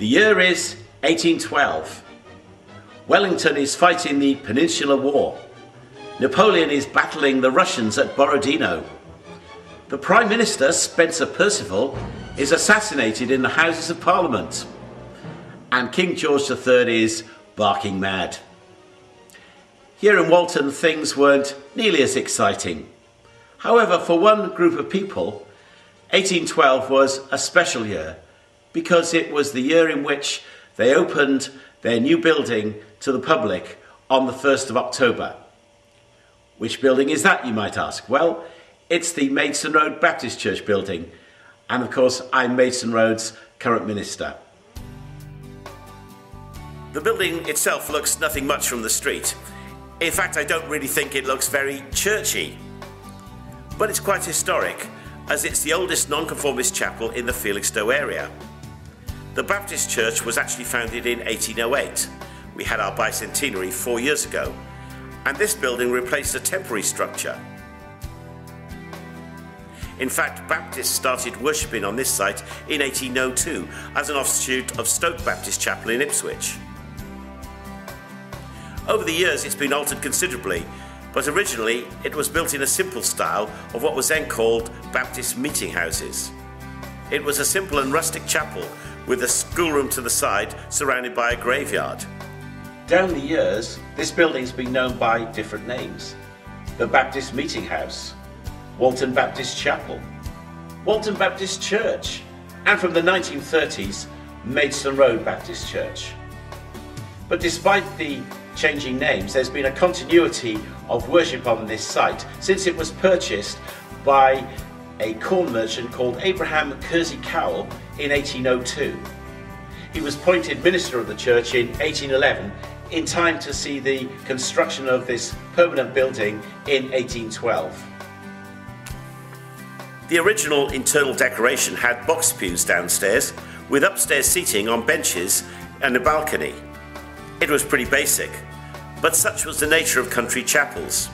The year is 1812. Wellington is fighting the Peninsular War. Napoleon is battling the Russians at Borodino. The Prime Minister, Spencer Perceval, is assassinated in the Houses of Parliament. And King George III is barking mad. Here in Walton, things weren't nearly as exciting. However, for one group of people, 1812 was a special year because it was the year in which they opened their new building to the public on the 1st of October. Which building is that, you might ask? Well, it's the Maidstone Road Baptist Church building, and of course I'm Maidstone Road's current minister. The building itself looks nothing much from the street. In fact, I don't really think it looks very churchy. But it's quite historic, as it's the oldest nonconformist chapel in the Felixstowe area. The Baptist Church was actually founded in 1808. We had our bicentenary 4 years ago, and this building replaced a temporary structure. In fact, Baptists started worshipping on this site in 1802 as an offshoot of Stoke Baptist Chapel in Ipswich. Over the years it's been altered considerably, but originally it was built in a simple style of what was then called Baptist meeting houses. It was a simple and rustic chapel with a schoolroom to the side surrounded by a graveyard. Down the years, this building's been known by different names. The Baptist Meeting House, Walton Baptist Chapel, Walton Baptist Church, and from the 1930s, Maidstone Road Baptist Church. But despite the changing names, there's been a continuity of worship on this site since it was purchased by a corn merchant called Abraham Kersey Cowell in 1802. He was appointed minister of the church in 1811 in time to see the construction of this permanent building in 1812. The original internal decoration had box pews downstairs with upstairs seating on benches and a balcony. It was pretty basic, but such was the nature of country chapels.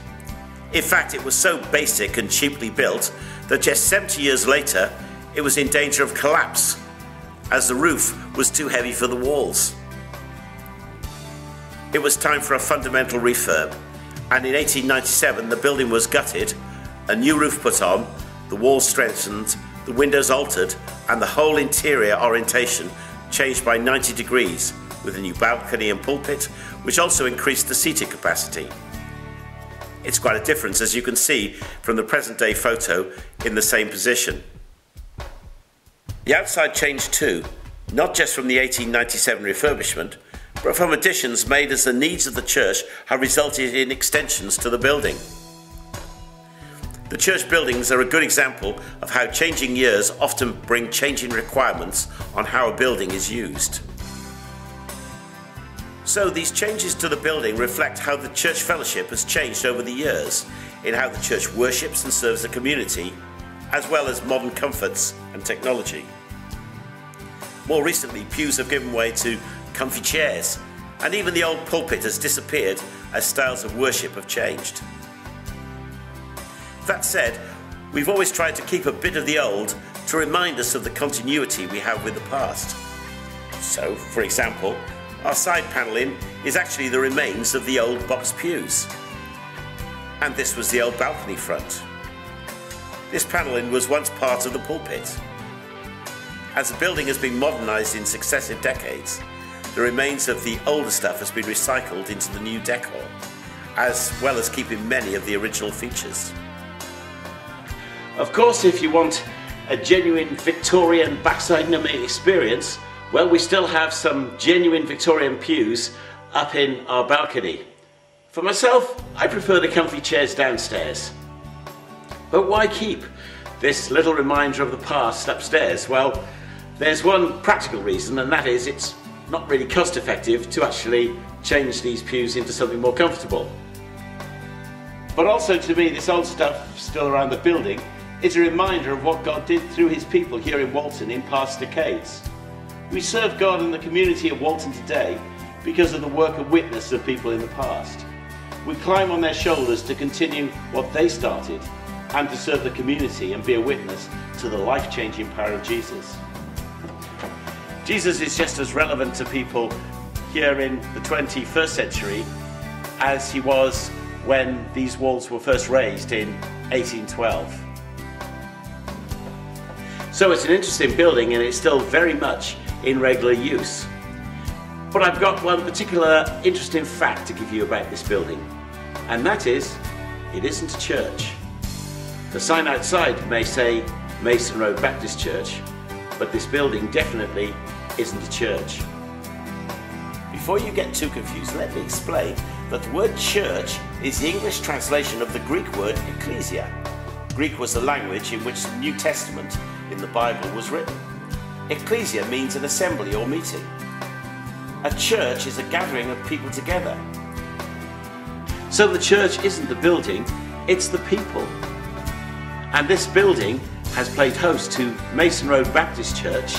In fact, it was so basic and cheaply built that just 70 years later, it was in danger of collapse, as the roof was too heavy for the walls. It was time for a fundamental refurb, and in 1897 the building was gutted, a new roof put on, the walls strengthened, the windows altered, and the whole interior orientation changed by 90 degrees, with a new balcony and pulpit, which also increased the seating capacity. It's quite a difference, as you can see from the present day photo in the same position. The outside changed too, not just from the 1897 refurbishment, but from additions made as the needs of the church have resulted in extensions to the building. The church buildings are a good example of how changing years often bring changing requirements on how a building is used. So these changes to the building reflect how the church fellowship has changed over the years, in how the church worships and serves the community, as well as modern comforts and technology. More recently, pews have given way to comfy chairs, and even the old pulpit has disappeared as styles of worship have changed. That said, we've always tried to keep a bit of the old to remind us of the continuity we have with the past. So, for example, our side panelling is actually the remains of the old box pews. And this was the old balcony front. This panelling was once part of the pulpit. As the building has been modernised in successive decades, the remains of the older stuff has been recycled into the new decor, as well as keeping many of the original features. Of course, if you want a genuine Victorian backside numbing experience, well, we still have some genuine Victorian pews up in our balcony. For myself, I prefer the comfy chairs downstairs. But why keep this little reminder of the past upstairs? Well, there's one practical reason, and that is it's not really cost effective to actually change these pews into something more comfortable. But also, to me, this old stuff still around the building is a reminder of what God did through his people here in Walton in past decades. We serve God in the community of Walton today because of the work and witness of people in the past. We climb on their shoulders to continue what they started and to serve the community and be a witness to the life-changing power of Jesus. Jesus is just as relevant to people here in the 21st century as he was when these walls were first raised in 1812. So it's an interesting building and it's still very much in regular use. But I've got one particular interesting fact to give you about this building, and that is, it isn't a church. The sign outside may say Mason Road Baptist Church, but this building definitely isn't a church. Before you get too confused, let me explain that the word church is the English translation of the Greek word ecclesia. Greek was the language in which the New Testament in the Bible was written. Ecclesia means an assembly or meeting. A church is a gathering of people together. So the church isn't the building, it's the people. And this building has played host to Mason Road Baptist Church,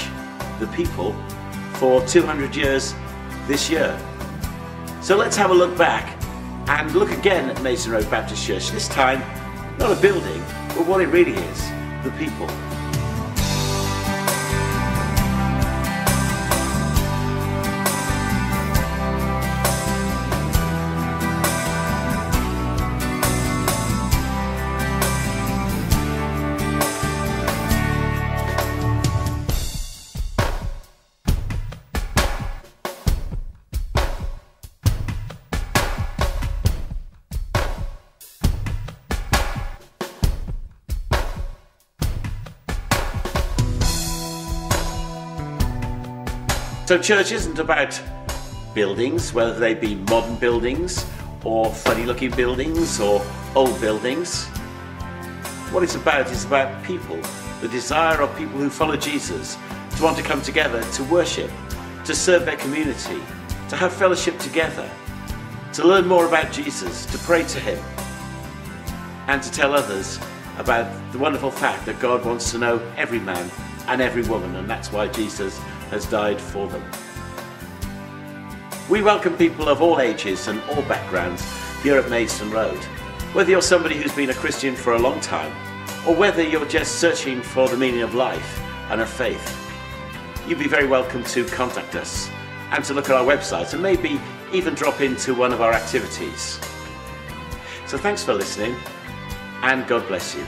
the people, for 200 years this year. So let's have a look back and look again at Mason Road Baptist Church, this time not a building, but what it really is, the people. So church isn't about buildings, whether they be modern buildings or funny looking buildings or old buildings. What it's about is about people, the desire of people who follow Jesus to want to come together to worship, to serve their community, to have fellowship together, to learn more about Jesus, to pray to him, and to tell others about the wonderful fact that God wants to know every man and every woman, and that's why Jesus has died for them. We welcome people of all ages and all backgrounds here at Mason Road. Whether you're somebody who's been a Christian for a long time, or whether you're just searching for the meaning of life and of faith, you'd be very welcome to contact us and to look at our website and maybe even drop into one of our activities. So thanks for listening, and God bless you.